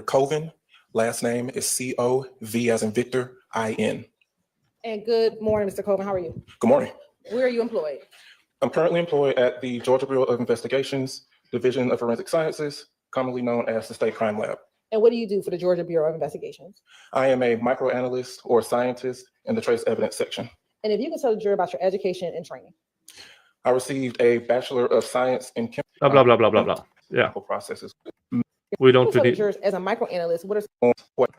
Covin. Last name is C-O-V as in Victor, I-N. And good morning, Mr. Covin. How are you? Good morning. Where are you employed? I'm currently employed at the Georgia Bureau of Investigations, Division of Forensic Sciences, commonly known as the State Crime Lab. And what do you do for the Georgia Bureau of Investigations? I am a microanalyst or scientist in the trace evidence section. And if you can tell the jury about your education and training. I received a Bachelor of Science in Chemistry. Blah, blah, blah, blah, blah. Yeah. Processes. We don't Tell the really, jurors as a microanalyst, what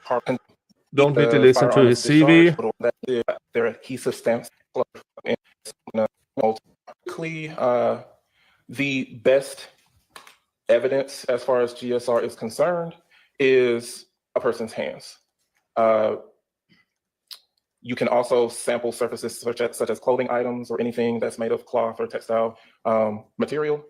are don't need to listen to his CV. Their adhesive stamps. The best evidence as far as GSR is concerned is a person's hands. You can also sample surfaces such as clothing items or anything that's made of cloth or textile material.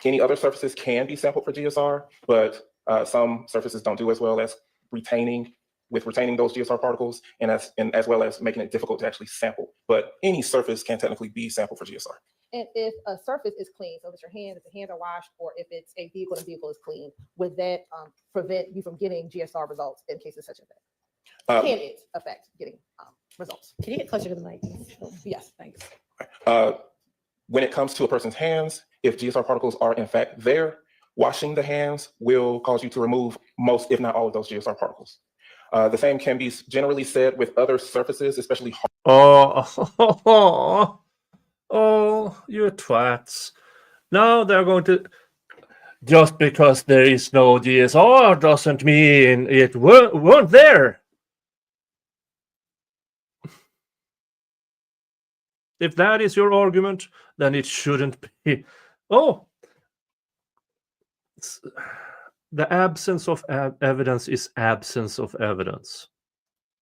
Any other surfaces can be sampled for GSR, but some surfaces don't do as well as retaining those GSR particles and as well as making it difficult to actually sample. But any surface can technically be sampled for GSR. And if a surface is clean, so if it's your hands, if the hands are washed, or if it's a vehicle, the vehicle is clean, would that prevent you from getting GSR results in cases such as that? Can it affect getting results? Can you get closer to the mic? Yes. Thanks. When it comes to a person's hands, if GSR particles are in fact there, washing the hands will cause you to remove most, if not all, of those GSR particles. The same can be generally said with other surfaces, especially Oh, you twats. Now they're going to... Just because there is no GSR doesn't mean it weren't there. If that is your argument, then it shouldn't be. Oh, the absence of evidence is absence of evidence.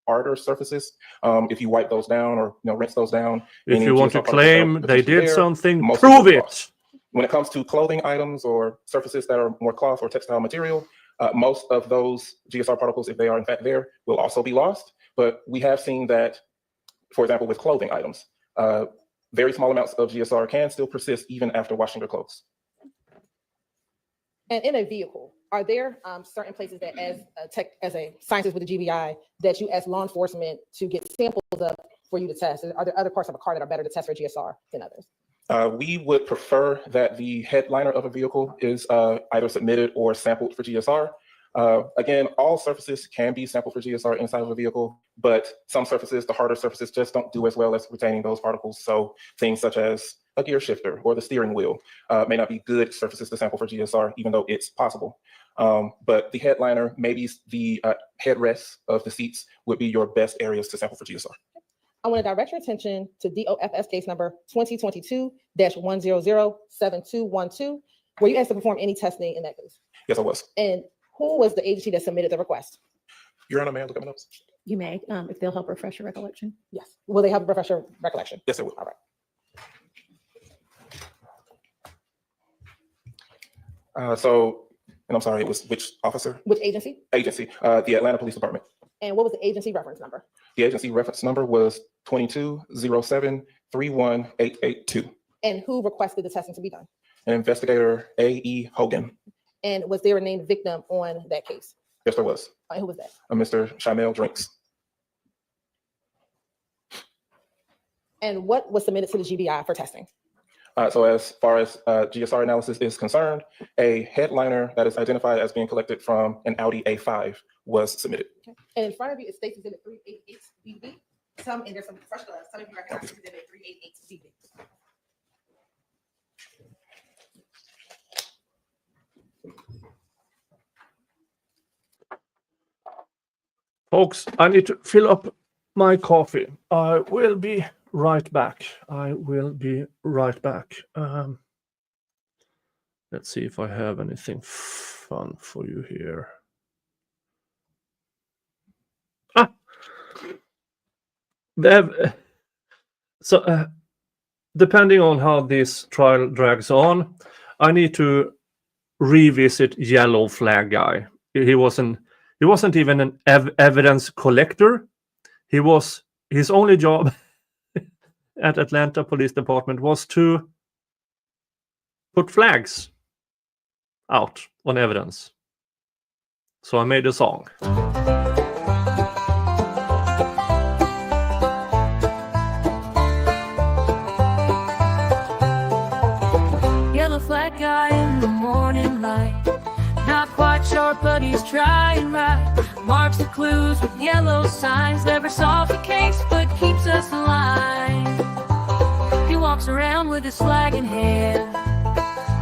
harder surfaces. If you wipe those down or rinse those down. If you want to GSR particles claim that they are did there, something, most prove of them it. When it comes to clothing items or surfaces that are more cloth or textile material, most of those GSR particles, if they are in fact there, will also be lost. But we have seen that, for example, with clothing items, very small amounts of GSR can still persist even after washing your clothes. And in a vehicle, are there certain places that as a scientist with the GBI that you ask law enforcement to get samples up for you to test? Are there other parts of a car that are better to test for GSR than others? We would prefer that the headliner of a vehicle is either submitted or sampled for GSR. Again, all surfaces can be sampled for GSR inside of a vehicle, but some surfaces, the harder surfaces, just don't do as well as retaining those particles. So things such as a gear shifter or the steering wheel may not be good surfaces to sample for GSR, even though it's possible. But the headliner, maybe the headrests of the seats would be your best areas to sample for GSR. I want to direct your attention to DOFS case number 2022-1007212, where you asked to perform any testing in that case. Yes, I was. And who was the agency that submitted the request? Your Honor, may I look at my notes? You may, if they'll help refresh your recollection. Yes. Will they have a professional recollection? Yes, it will. All right. And I'm sorry, it was which officer? Which agency? Agency, the Atlanta Police Department. And what was the agency reference number? The agency reference number was 2207-31882. And who requested the testing to be done? An investigator, A.E. Hogan. And was there a named victim on that case? Yes, there was. And who was that? Mr. Shamel Drinks. And what was submitted to the GBI for testing? So as far as GSR analysis is concerned, a headliner that is identified as being collected from an Audi A5 was submitted. Okay. And in front of you, it states exhibit 388BB. And there's some fresh gloves. Some of you recognize exhibit 388BB. Folks, I need to fill up my coffee. I will be right back. Let's see if I have anything fun for you here. Depending on how this trial drags on, I need to revisit Yellow Flag Guy. He wasn't even an evidence collector. His only job at Atlanta Police Department was to put flags out on evidence. So I made a song. Yellow flag guy in the morning light. Not quite sharp, but he's trying right. Marks the clues with yellow signs. Never solves the case, but keeps us alive. He walks around with his flag in hand.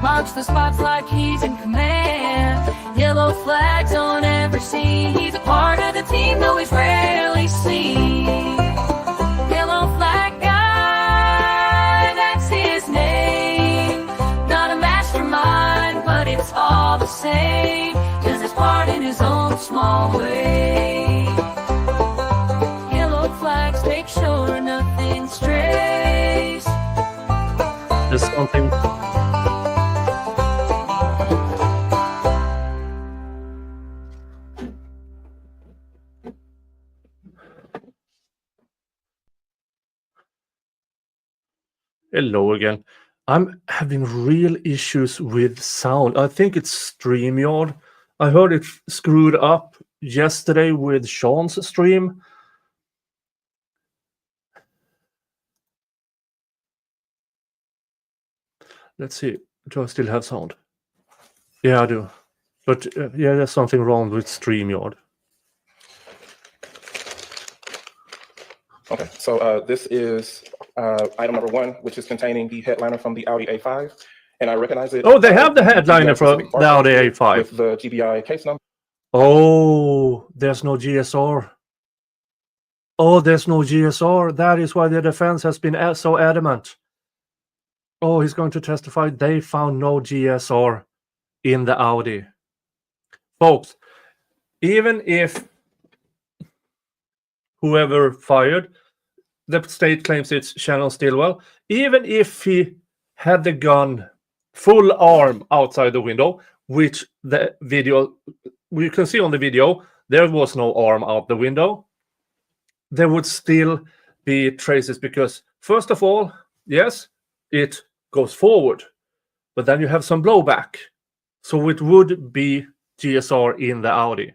Marks the spots like he's in command. Yellow flags on every scene. He's a part of the team, though he's rarely seen. Yellow flag guy, that's his name. Not a mastermind, but it's all the same. Does his part in his own small way. Yellow flags make sure nothing strays. There's something. Hello again. I'm having real issues with sound. I think it's StreamYard. I heard it screwed up yesterday with Sean's stream. Let's see. Do I still have sound? Yeah, I do. But yeah, there's something wrong with StreamYard. Okay, so this is item number 1, which is containing the headliner from the Audi A5. And I recognize it. Oh, they have the headliner from the Audi A5. With the GBI case number. Oh, there's no GSR. Oh, there's no GSR. That is why the defense has been so adamant. Oh, he's going to testify. They found no GSR in the Audi. Folks, even if whoever fired, the state claims it's Shannon Stillwell, even if he had the gun full arm outside the window, which the video, we can see on the video, there was no arm out the window, there would still be traces because, first of all, yes, it goes forward, but then you have some blowback. So it would be GSR in the Audi.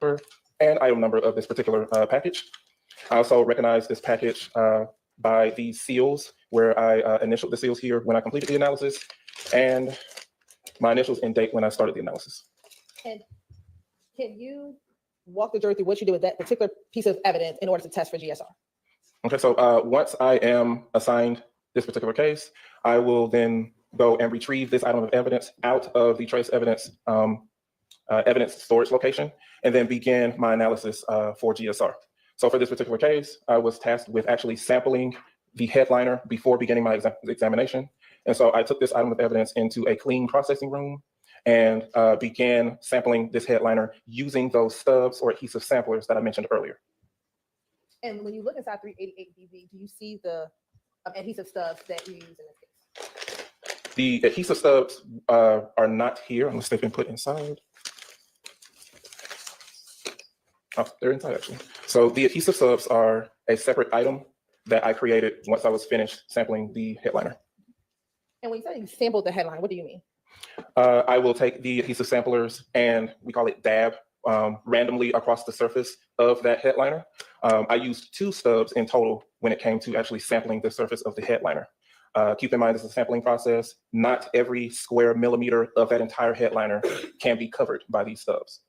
And item number of this particular package. I also recognize this package by the seals, where I initialed the seals here when I completed the analysis, and my initials and date when I started the analysis. And can you walk the jury through what you did with that particular piece of evidence in order to test for GSR? Okay, so once I am assigned this particular case, I will then go and retrieve this item of evidence out of the trace evidence evidence storage location, and then begin my analysis for GSR. So for this particular case, I was tasked with actually sampling the headliner before beginning my examination. And so I took this item of evidence into a clean processing room and began sampling this headliner using those stubs or adhesive samplers that I mentioned earlier. And when you look inside 388 BV, do you see the adhesive stubs that you use in this case? The adhesive stubs are not here unless they've been put inside. Oh, they're inside actually. So the adhesive stubs are a separate item that I created once I was finished sampling the headliner. And when you say you sampled the headline, what do you mean? I will take the adhesive samplers and we call it dab randomly across the surface of that headliner. I used 2 stubs in total when it came to actually sampling the surface of the headliner. Keep in mind, this is a sampling process. Not every square millimeter of that entire headliner can be covered by these stubs.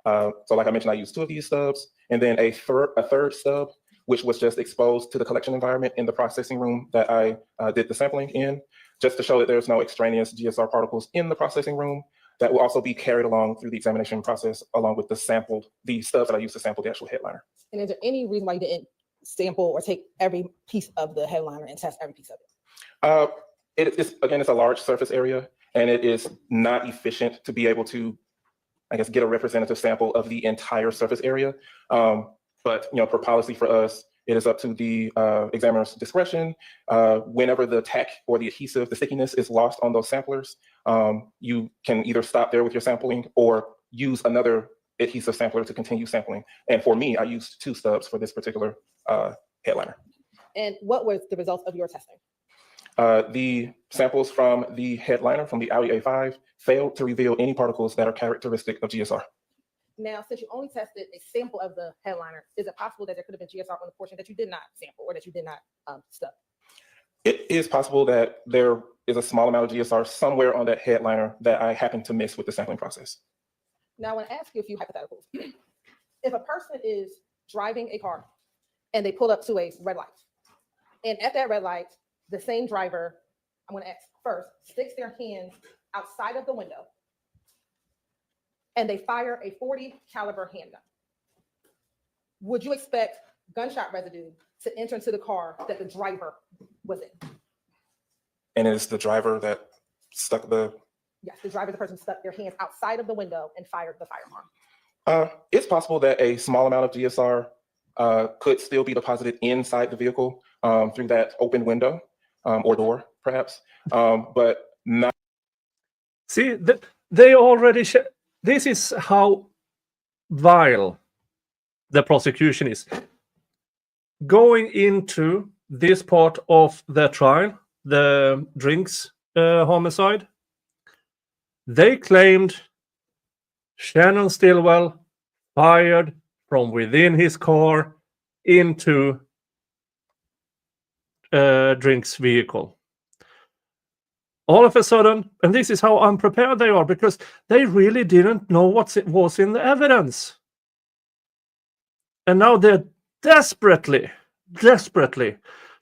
So like I mentioned, I used 2 of these stubs, and then a third stub, which was just exposed to the collection environment in the processing room that I did the sampling in, just to show that there's no extraneous GSR particles in the processing room that will also be carried along through the examination process, along with the stubs that I used to sample the actual headliner. And is there any reason why you didn't sample or take every piece of the headliner and test every piece of it? It's a large surface area, and it is not efficient to be able to, I guess, get a representative sample of the entire surface area. But for policy for us, it is up to the examiner's discretion. Whenever the tack or the adhesive, the stickiness is lost on those samplers, you can either stop there with your sampling or use another adhesive sampler to continue sampling. And for me, I used 2 stubs for this particular headliner. And what was the results of your testing? The samples from the headliner from the Audi A5 failed to reveal any particles that are characteristic of GSR. Now, since you only tested a sample of the headliner, is it possible that there could have been GSR on the portion that you did not sample or that you did not study? It is possible that there is a small amount of GSR somewhere on that headliner that I happen to miss with the sampling process. Now, I want to ask you a few hypotheticals. If a person is driving a car and they pull up to a red light, and at that red light, the same driver, I'm going to ask first, sticks their hand outside of the window and they fire a .40 caliber handgun, would you expect gunshot residue to enter into the car that the driver was in? And it's the driver that stuck the... Yes, the driver, the person stuck their hands outside of the window and fired the firearm. It's possible that a small amount of GSR could still be deposited inside the vehicle through that open window or door, perhaps, but not. See, they already. This is how vile the prosecution is. Going into this part of the trial, the drinks homicide, they claimed Shannon Stillwell fired from within his car into Drink's vehicle. All of a sudden, and this is how unprepared they are, because they really didn't know what was in the evidence. And now they're desperately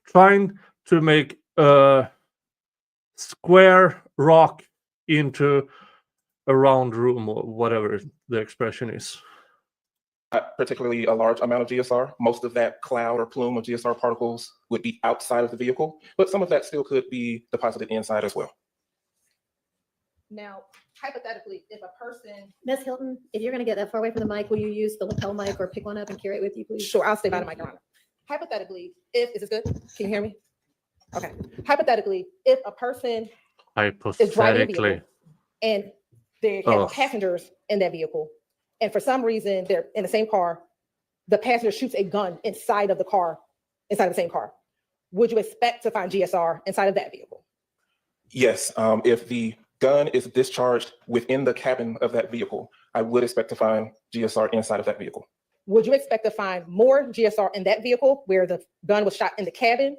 trying to make a square rock into a round room, or whatever the expression is. Particularly a large amount of GSR. Most of that cloud or plume of GSR particles would be outside of the vehicle, but some of that still could be deposited inside as well. Now, hypothetically, if a person... Ms. Hilton, if you're going to get that far away from the mic, will you use the lapel mic or pick one up and carry it with you, please? Sure, I'll stay by the mic, Your Honor. Hypothetically, is this good? Can you hear me? Okay. Hypothetically, if a person is driving a vehicle and they have passengers in that vehicle, and for some reason they're in the same car, the passenger shoots a gun inside of the car, inside of the same car, would you expect to find GSR inside of that vehicle? Yes, if the gun is discharged within the cabin of that vehicle, I would expect to find GSR inside of that vehicle. Would you expect to find more GSR in that vehicle where the gun was shot in the cabin,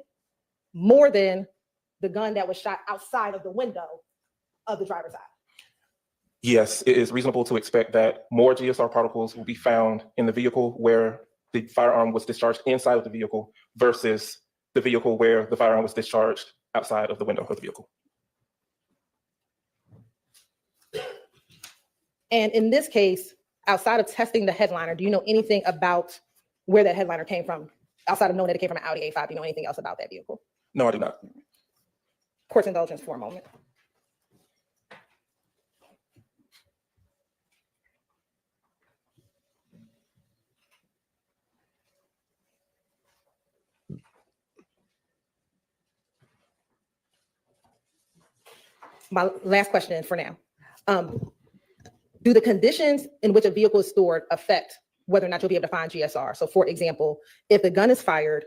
more than the gun that was shot outside of the window of the driver's side? Yes, it is reasonable to expect that more GSR particles will be found in the vehicle where the firearm was discharged inside of the vehicle versus the vehicle where the firearm was discharged outside of the window of the vehicle. And in this case, outside of testing the headliner, do you know anything about where that headliner came from? Outside of knowing that it came from an Audi A5, do you know anything else about that vehicle? No, I do not. Court's indulgence for a moment. My last question for now. Do the conditions in which a vehicle is stored affect whether or not you'll be able to find GSR? So for example, if the gun is fired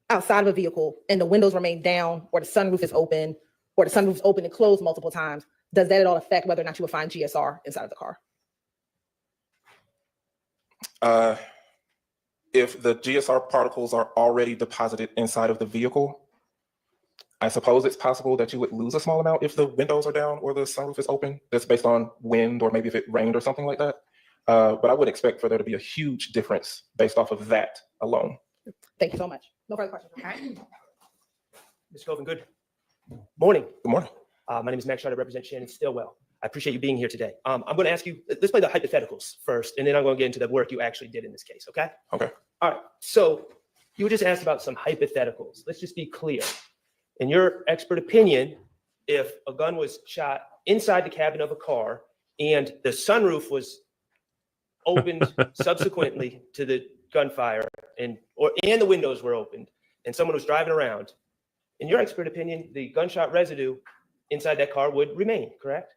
outside of a vehicle and the windows remain down, or the sunroof is open, or the sunroof is open and closed multiple times, does that at all affect whether or not you will find GSR inside of the car? If the GSR particles are already deposited inside of the vehicle, I suppose it's possible that you would lose a small amount if the windows are down or the sunroof is open. That's based on wind, or maybe if it rained or something like that. But I would expect for there to be a huge difference based off of that alone. Thank you so much. No further questions. Mr. Colvin, good morning. Good morning. My name is Max Schroeder. I represent Shannon Stillwell. I appreciate you being here today. I'm going to ask you, let's play the hypotheticals first, and then I'm going to get into the work you actually did in this case, okay? Okay. All right. So you were just asked about some hypotheticals. Let's just be clear. In your expert opinion, if a gun was shot inside the cabin of a car and the sunroof was opened subsequently to the gunfire, and the windows were opened, and someone was driving around, in your expert opinion, the gunshot residue inside that car would remain, correct?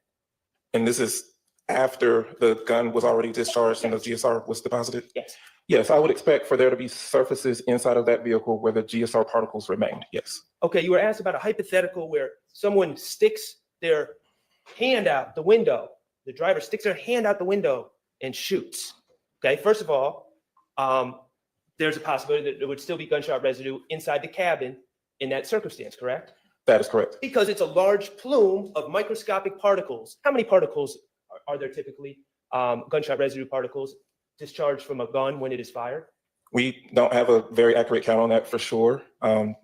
And this is after the gun was already discharged and the GSR was deposited? Yes. Yes, I would expect for there to be surfaces inside of that vehicle where the GSR particles remained, yes. Okay, you were asked about a hypothetical where someone sticks their hand out the window the driver sticks their hand out the window and shoots. Okay, first of all, there's a possibility that there would still be gunshot residue inside the cabin in that circumstance, correct? That is correct. Because it's a large plume of microscopic particles. How many particles are there typically, gunshot residue particles, discharged from a gun when it is fired? We don't have a very accurate count on that for sure,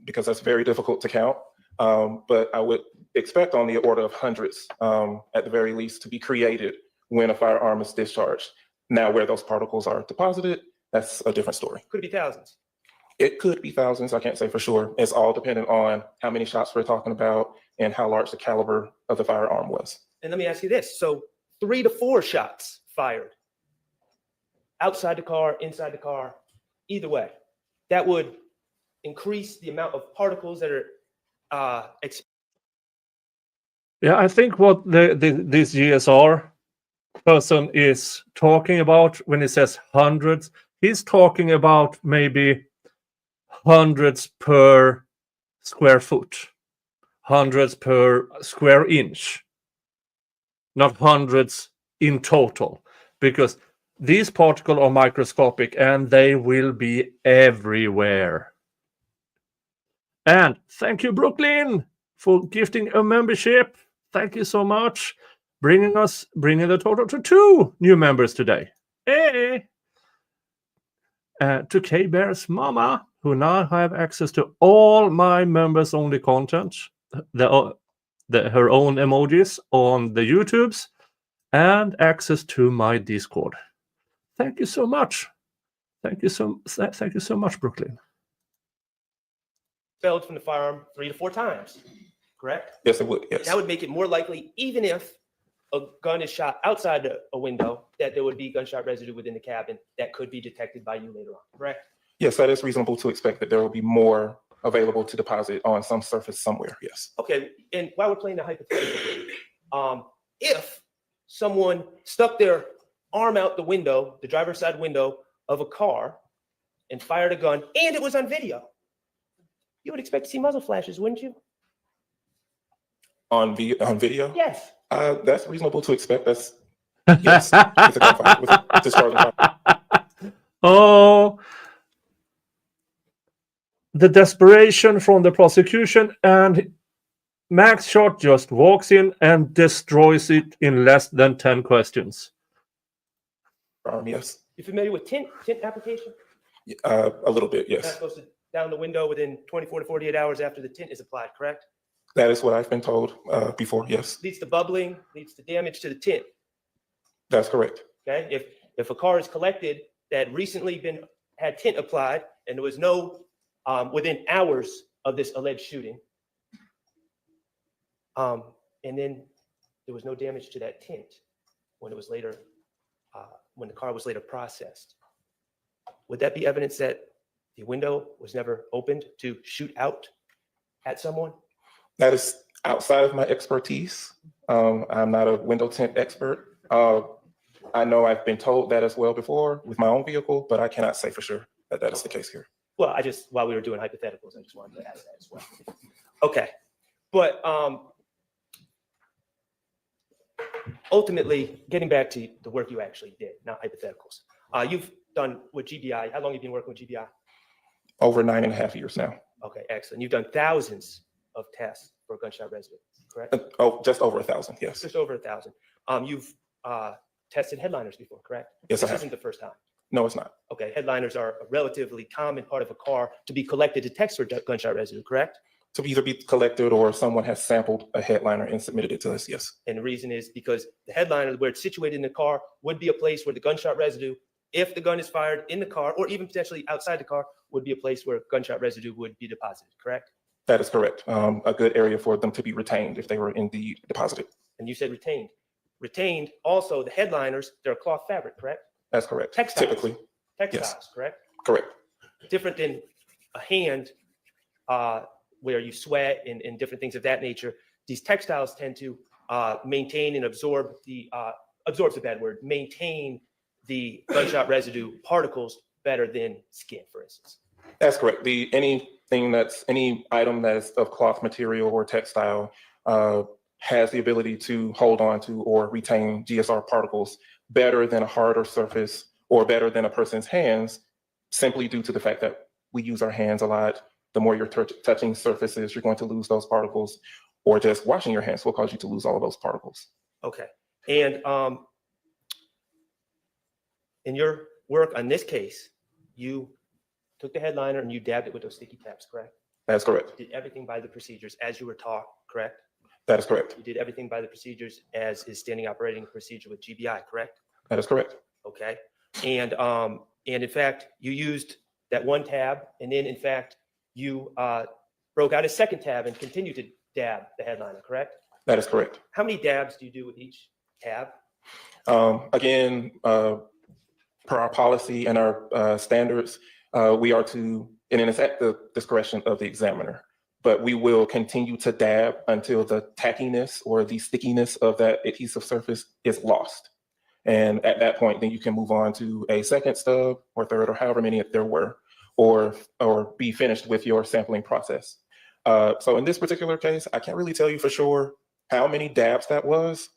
because that's very difficult to count. But I would expect on the order of hundreds, at the very least, to be created when a firearm is discharged. Now, where those particles are deposited, that's a different story. Could it be thousands? It could be thousands. I can't say for sure. It's all dependent on how many shots we're talking about and how large the caliber of the firearm was. And let me ask you this. So 3 to 4 shots fired outside the car, inside the car, either way, that would increase the amount of particles that are Yeah, I think what this GSR person is talking about when he says hundreds, he's talking about maybe hundreds per square foot, hundreds per square inch, not hundreds in total, because these particles are microscopic and they will be everywhere. And thank you, Brooklyn, for gifting a membership. Thank you so much. Bringing the total to 2 new members today. Hey! To K-Bear's mama, who now have access to all my members-only content, her own emojis on the YouTubes, and access to my Discord. Thank you so much. Thank you so much, Brooklyn. expelled from the firearm 3 to 4 times, correct? Yes, it would. Yes. That would make it more likely, even if a gun is shot outside a window, that there would be gunshot residue within the cabin that could be detected by you later on, correct? Yes, that is reasonable to expect that there will be more available to deposit on some surface somewhere. Yes. Okay, and while we're playing the hypothetical, if someone stuck their arm out the window, the driver's side window of a car, and fired a gun, and it was on video, you would expect to see muzzle flashes, wouldn't you? On video? Yes. That's reasonable to expect. That's yes. With a gunfire, with a discharging fire. Oh, the desperation from the prosecution, and Max Short just walks in and destroys it in less than 10 questions. Yes. You familiar with tint application? A little bit, That's yes. supposed to down the window within 24 to 48 hours after the tint is applied, correct? That is what I've been told before. Yes, Leads to bubbling, leads to damage to the tint. that's correct. Okay, if a car is collected that recently had tint applied and there was no within hours of this alleged shooting, and then there was no damage to that tint when it was later when the car was later processed, would that be evidence that the window was never opened to shoot out at someone? That is outside of my expertise. I'm not a window tint expert. I know I've been told that as well before with my own vehicle, but I cannot say for sure that that is the case here. Well, while we were doing hypotheticals, I just wanted to ask that as well. Okay, but ultimately, getting back to the work you actually did, not hypotheticals. You've done with GBI. How long have you been working with GBI? Over 9.5 years now. Okay, excellent. You've done thousands of tests for gunshot residue, correct? Oh, just over 1,000. Yes. Just over 1,000. You've tested headliners before, correct? Yes, I This have. isn't the first time. No, it's not. Okay, headliners are a relatively common part of a car to be collected to test for gunshot residue, correct? To either be collected or someone has sampled a headliner and submitted it to us. Yes. And the reason is because the headliner, where it's situated in the car, would be a place where the gunshot residue, if the gun is fired in the car or even potentially outside the car, would be a place where gunshot residue would be deposited, correct? That is correct. A good area for them to be retained if they were indeed deposited. And you said retained. Retained, also the headliners, they're a cloth fabric, correct? That's correct. Textiles. Typically. Textiles, correct? Correct. Different than a hand where you sweat and different things of that nature. These textiles tend to maintain and absorb absorb's a bad word, maintain the gunshot residue particles better than skin, for instance. That's correct. Any item that's of cloth material or textile has the ability to hold on to or retain GSR particles better than a harder surface or better than a person's hands, simply due to the fact that we use our hands a lot. The more you're touching surfaces, you're going to lose those particles, or just washing your hands will cause you to lose all of those particles. Okay. And in your work on this case, you took the headliner and you dabbed it with those sticky tabs, correct? That's correct. You did everything by the procedures as you were taught, correct? That is correct. You did everything by the procedures as is standing operating procedure with GBI, correct? That is correct. Okay. And in fact, you used that one tab, and then in fact, you broke out a second tab and continued to dab the headliner, correct? That is correct. How many dabs do you do with each tab? Again, per our policy and our standards, we are to, and it's at the discretion of the examiner, but we will continue to dab until the tackiness or the stickiness of that adhesive surface is lost. And at that point, then you can move on to a second stub or third or however many there were, or be finished with your sampling process. So in this particular case, I can't really tell you for sure how many dabs that was.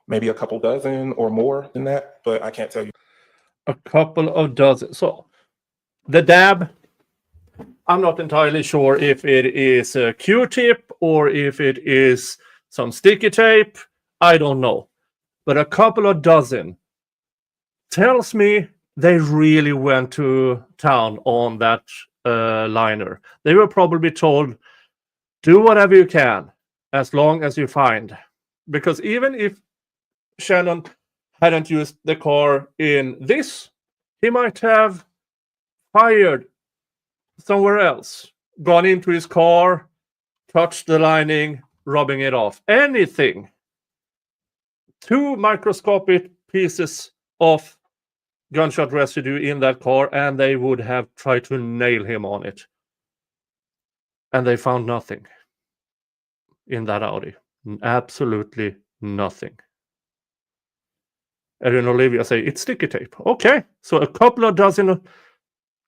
Maybe a couple dozen or more than that, but I can't tell you. A couple of dozen. So the dab, I'm not entirely sure if it is a Q-tip or if it is some sticky tape. I don't know. But a couple of dozen tells me they really went to town on that liner. They were probably told, do whatever you can as long as you find. Because even if Shannon hadn't used the car in this, he might have fired somewhere else, gone into his car, touched the lining, rubbing it off. Anything. 2 microscopic pieces of gunshot residue in that car, and they would have tried to nail him on it. And they found nothing in that Audi. Absolutely nothing. And then Olivia say, it's sticky tape. Okay, so a couple of dozen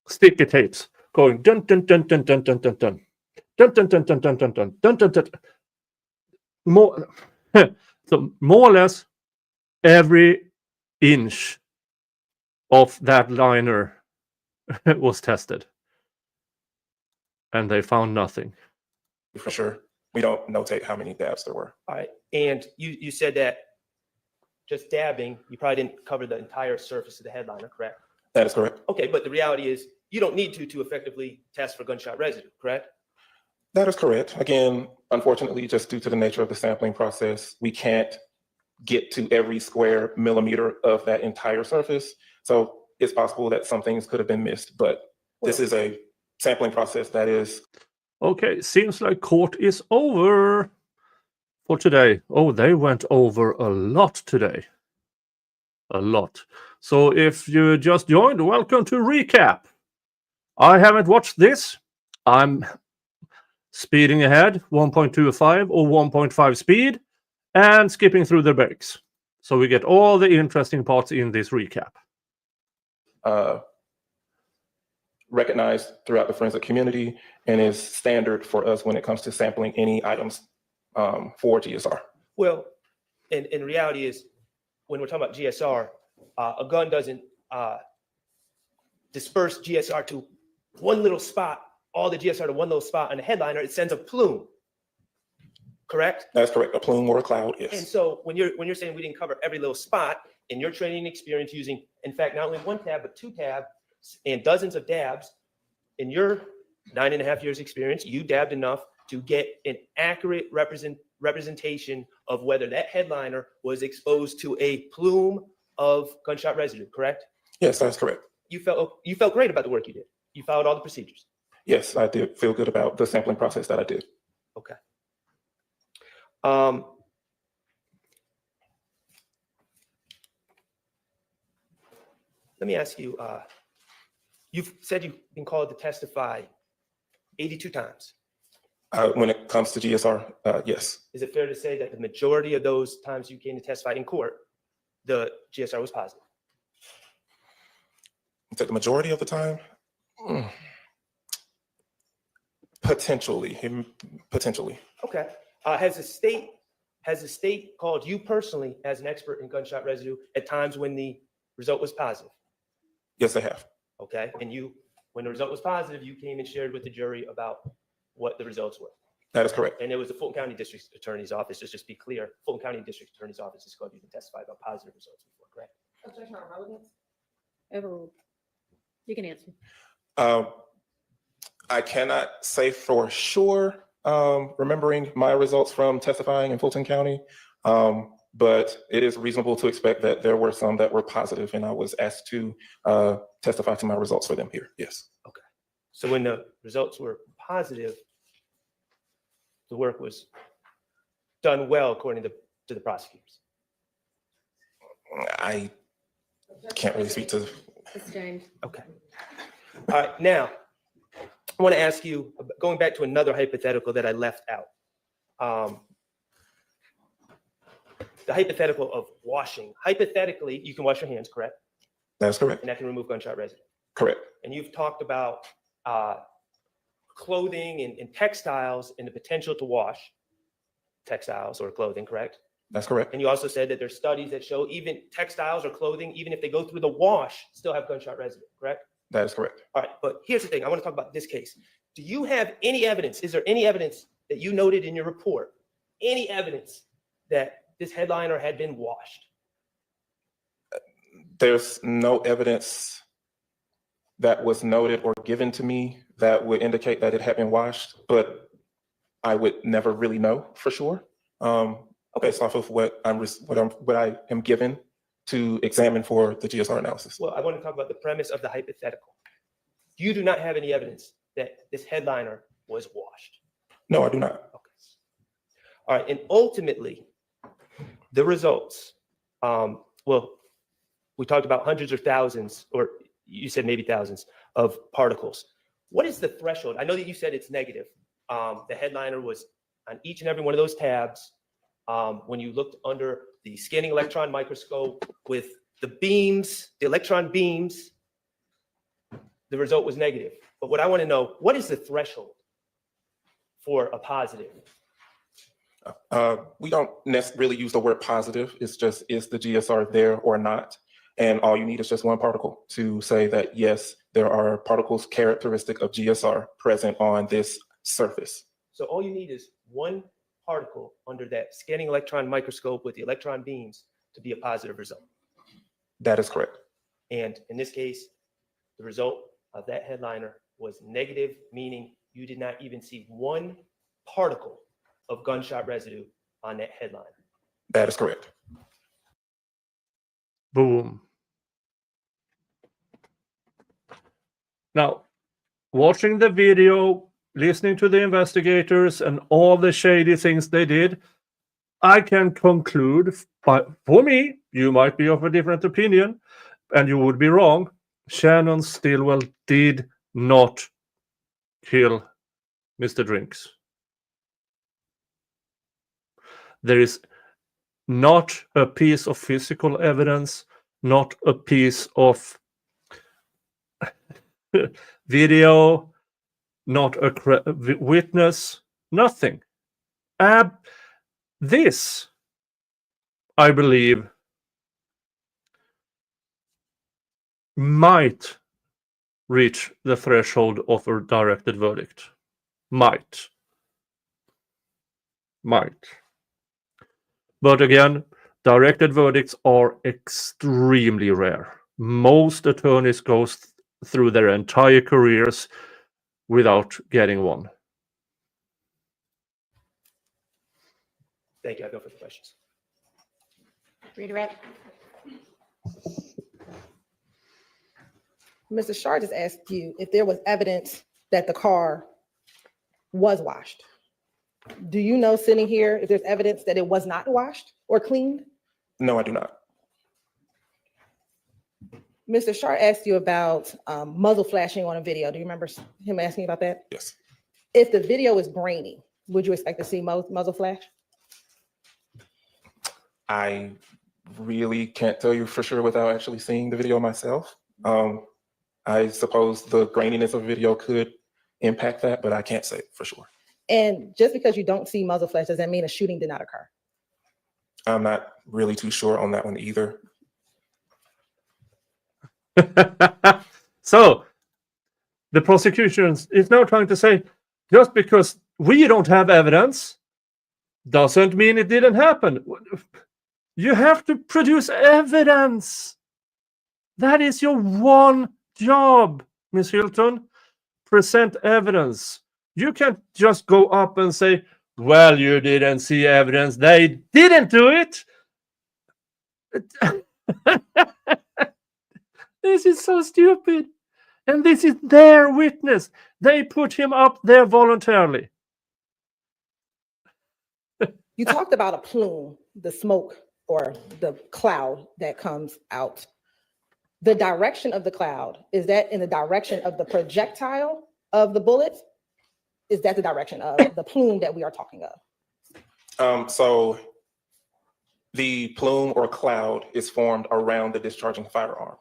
sticky tapes going dun dun dun dun dun dun dun dun dun dun dun dun dun dun dun dun dun dun. More, so more or less every inch of that liner was tested, and they found nothing. For sure, we don't notate how many dabs there were. All right. And you said that just dabbing, you probably didn't cover the entire surface of the headliner, correct? That is correct. Okay, but the reality is you don't need to effectively test for gunshot residue, correct? That is correct. Again, unfortunately, just due to the nature of the sampling process, we can't get to every square millimeter of that entire surface. So it's possible that some things could have been missed, but this is a sampling process that is. Okay, seems like court is over for today. Oh, they went over a lot today. A lot. So if you just joined, welcome to recap. I haven't watched this. I'm speeding ahead, 1.25 or 1.5 speed, and skipping through the breaks. So we get all the interesting parts in this recap. Recognized throughout the forensic community and is standard for us when it comes to sampling any items for GSR. Well, and reality is when we're talking about GSR, a gun doesn't disperse GSR to one little spot, all the GSR to one little spot on the headliner. It sends a plume, correct? That's correct. A plume or a cloud, yes. And so when you're saying we didn't cover every little spot in your training experience using, in fact, not only one tab, but 2 tabs and dozens of dabs, in your 9.5 years experience, you dabbed enough to get an accurate representation of whether that headliner was exposed to a plume of gunshot residue, correct? Yes, that's correct. You felt great about the work you did. You followed all the procedures. Yes, I did feel good about the sampling process that I did. Okay. Let me ask you, you've said you've been called to testify 82 times. When it comes to GSR, yes. Is it fair to say that the majority of those times you came to testify in court, the GSR was positive? Is that the majority of the time? Potentially. Okay. Has the state called you personally as an expert in gunshot residue at times when the result was positive? Yes, they have. Okay. And when the result was positive, you came and shared with the jury about what the results were. That is correct. And it was the Fulton County District Attorney's Office. Just be clear, Fulton County District Attorney's Office is called you to testify about positive results before, correct? Objection on relevance. Overruled. You can answer. I cannot say for sure, remembering my results from testifying in Fulton County, but it is reasonable to expect that there were some that were positive, and I was asked to testify to my results for them here. Yes. Okay. So when the results were positive, the work was done well according to the prosecutors. I can't really speak to. Sustained. Okay. All right. Now, I want to ask you, going back to another hypothetical that I left out. The hypothetical of washing. Hypothetically, you can wash your hands, correct? That's correct. And that can remove gunshot residue. Correct. And you've talked about clothing and textiles and the potential to wash textiles or clothing, correct? That's correct. And you also said that there's studies that show even textiles or clothing, even if they go through the wash, still have gunshot residue, correct? That is correct. All right, but here's the thing. I want to talk about this case. Do you have any evidence? Is there any evidence that you noted in your report? Any evidence that this headliner had been washed? There's no evidence that was noted or given to me that would indicate that it had been washed, but I would never really know for sure. Based off of what I am given to examine for the GSR analysis. Well, I want to talk about the premise of the hypothetical. You do not have any evidence that this headliner was washed. No, I do not. Okay. All right, and ultimately, the results, well, we talked about hundreds or thousands, or you said maybe thousands of particles. What is the threshold? I know that you said it's negative. The headliner was on each and every one of those tabs. When you looked under the scanning electron microscope with the beams, the electron beams, the result was negative. But what I want to know, what is the threshold for a positive? We don't necessarily use the word positive. It's just, is the GSR there or not? And all you need is just one particle to say that, yes, there are particles characteristic of GSR present on this surface. So all you need is one particle under that scanning electron microscope with the electron beams to be a positive result. That is correct. And in this case, the result of that headliner was negative, meaning you did not even see one particle of gunshot residue on that headliner. That is correct. Boom. Now, watching the video, listening to the investigators and all the shady things they did, I can conclude, for me, you might be of a different opinion, and you would be wrong. Shannon Stillwell did not kill Mr. Drinks. There is not a piece of physical evidence, not a piece of video, not a witness, nothing. This, I believe, might reach the threshold of a directed verdict. Might. But again, directed verdicts are extremely rare. Most attorneys go through their entire careers without getting one. Thank you. I have no further questions. Redirect. Mr. Shar just asked you if there was evidence that the car was washed. Do you know, sitting here, if there's evidence that it was not washed or cleaned? No, I do not. Mr. Shar asked you about muzzle flashing on a video. Do you remember him asking about that? Yes. If the video is grainy, would you expect to see muzzle flash? I really can't tell you for sure without actually seeing the video myself. I suppose the graininess of video could impact that, but I can't say for sure. And just because you don't see muzzle flash, does that mean a shooting did not occur? I'm not really too sure on that one either. So the prosecution is now trying to say just because we don't have evidence doesn't mean it didn't happen. You have to produce evidence. That is your one job, Miss Hilton. Present evidence. You can't just go up and say, well, you didn't see evidence. They didn't do it. This is so stupid. And this is their witness. They put him up there voluntarily. You talked about a plume, the smoke or the cloud that comes out. The direction of the cloud, is that in the direction of the projectile of the bullet? Is that the direction of the plume that we are talking of? So the plume or cloud is formed around the discharging firearm.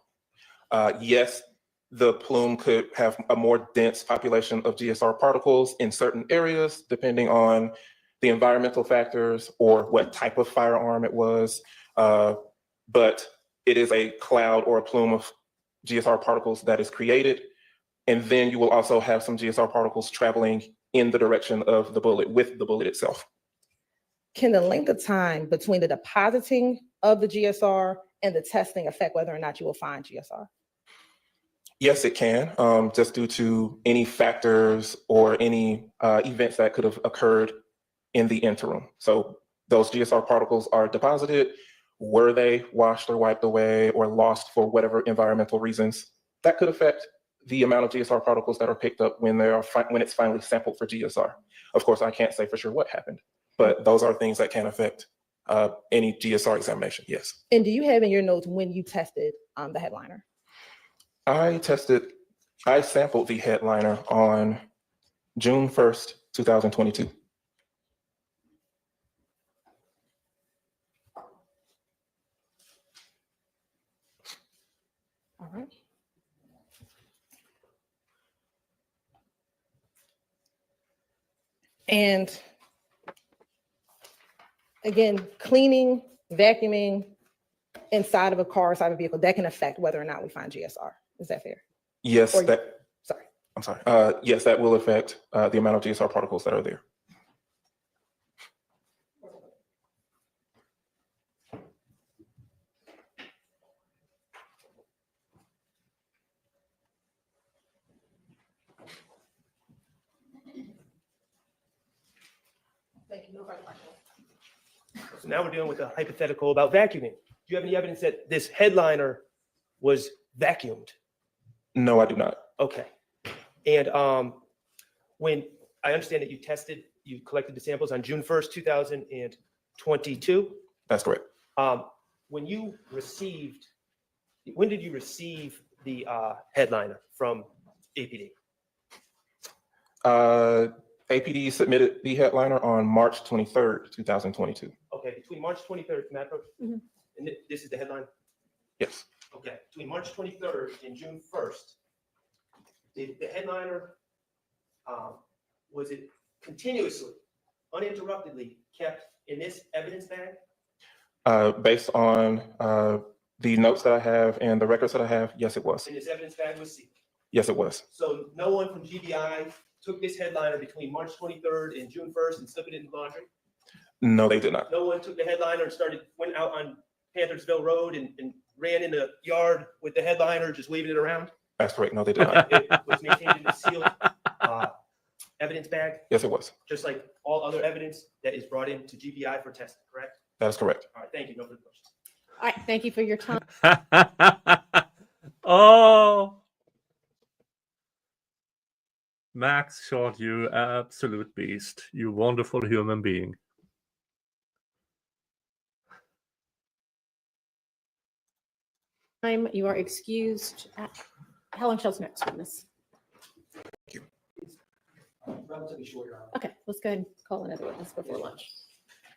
Yes, the plume could have a more dense population of GSR particles in certain areas, depending on the environmental factors or what type of firearm it was. But it is a cloud or a plume of GSR particles that is created. And then you will also have some GSR particles traveling in the direction of the bullet with the bullet itself. Can the length of time between the depositing of the GSR and the testing affect whether or not you will find GSR? Yes, it can, just due to any factors or any events that could have occurred in the interim. So those GSR particles are deposited. Were they washed or wiped away or lost for whatever environmental reasons? That could affect the amount of GSR particles that are picked up when it's finally sampled for GSR. Of course, I can't say for sure what happened, but those are things that can affect any GSR examination, yes. And do you have in your notes when you tested the headliner? I sampled the headliner on June 1st, 2022. All right. And again, cleaning, vacuuming inside of a car, inside of a vehicle, that can affect whether or not we find GSR. Is that fair? Yes, Or- that. Sorry. I'm sorry. Yes, that will affect the amount of GSR particles that are there. Thank you. No further questions. So now we're dealing with a hypothetical about vacuuming. Do you have any evidence that this headliner was vacuumed? No, I do not. Okay. And when I understand that you collected the samples on June 1st, 2022. That's correct. When did you receive the headliner from APD? APD submitted the headliner on March 23rd, 2022. Okay, between March 23rd, Matt, Mhm. and this is the headline? Yes. Okay, between March 23rd and June 1st, did the headliner, was it continuously, uninterruptedly kept in this evidence bag? Based on the notes that I have and the records that I have, yes, it was. And this evidence bag was sealed? Yes, it was. So no one from GBI took this headliner between March 23rd and June 1st and slipped it in the laundry? No, they did not. No one took the headliner and went out on Panthersville Road and ran in the yard with the headliner, just waving it around? That's correct. No, they did not. It was maintained in a sealed evidence bag, Yes, it was. just like all other evidence that is brought in to GBI for testing, correct? That is correct. All right, thank you. No further questions. All right, thank you for your time. Oh, Max shot, you absolute beast, you wonderful human being. You are excused. Helen Shell's next witness. Relatively short, Your Honor. Okay, let's go ahead and call another witness before lunch.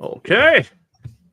Okay.